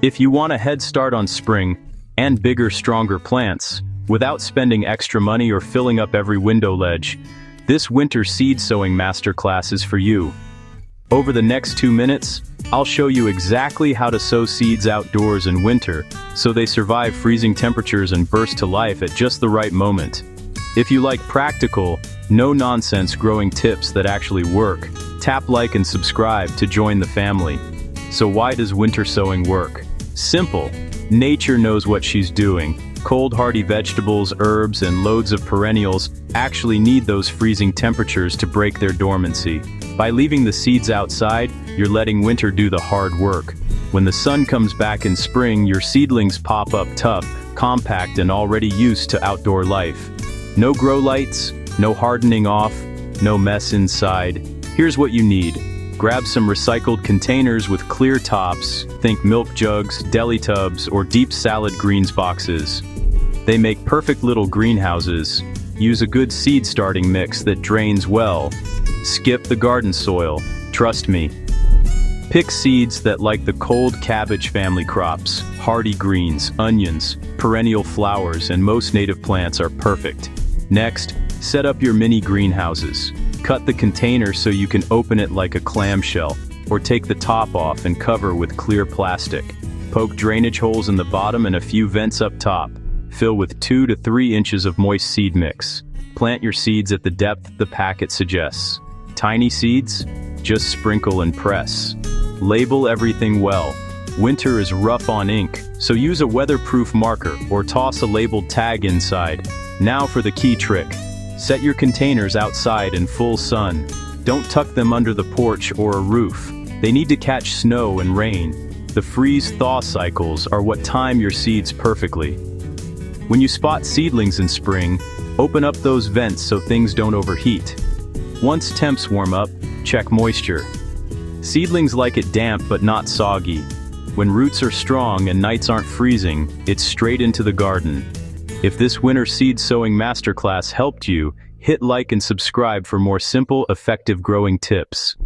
If you want a head start on spring and bigger, stronger plants, without spending extra money or filling up every window ledge, this winter seed sowing masterclass is for you. Over the next 2 minutes, I'll show you exactly how to sow seeds outdoors in winter so they survive freezing temperatures and burst to life at just the right moment. If you like practical, no-nonsense growing tips that actually work, tap like and subscribe to join the family. So why does winter sowing work? Simple. Nature knows what she's doing. Cold, hardy vegetables, herbs, and loads of perennials actually need those freezing temperatures to break their dormancy. By leaving the seeds outside, you're letting winter do the hard work. When the sun comes back in spring, your seedlings pop up tough, compact, and already used to outdoor life. No grow lights, no hardening off, no mess inside. Here's what you need. Grab some recycled containers with clear tops, think milk jugs, deli tubs, or deep salad greens boxes. They make perfect little greenhouses. Use a good seed starting mix that drains well. Skip the garden soil, trust me. Pick seeds that like the cold cabbage family crops, hardy greens, onions, perennial flowers, and most native plants are perfect. Next, set up your mini greenhouses. Cut the container so you can open it like a clamshell, or take the top off and cover with clear plastic. Poke drainage holes in the bottom and a few vents up top. Fill with 2 to 3 inches of moist seed mix. Plant your seeds at the depth the packet suggests. Tiny seeds? Just sprinkle and press. Label everything well. Winter is rough on ink, so use a weatherproof marker or toss a labeled tag inside. Now for the key trick. Set your containers outside in full sun. Don't tuck them under the porch or a roof. They need to catch snow and rain. The freeze-thaw cycles are what time your seeds perfectly. When you spot seedlings in spring, open up those vents so things don't overheat. Once temps warm up, check moisture. Seedlings like it damp but not soggy. When roots are strong and nights aren't freezing, it's straight into the garden. If this winter seed sowing masterclass helped you, hit like and subscribe for more simple, effective growing tips.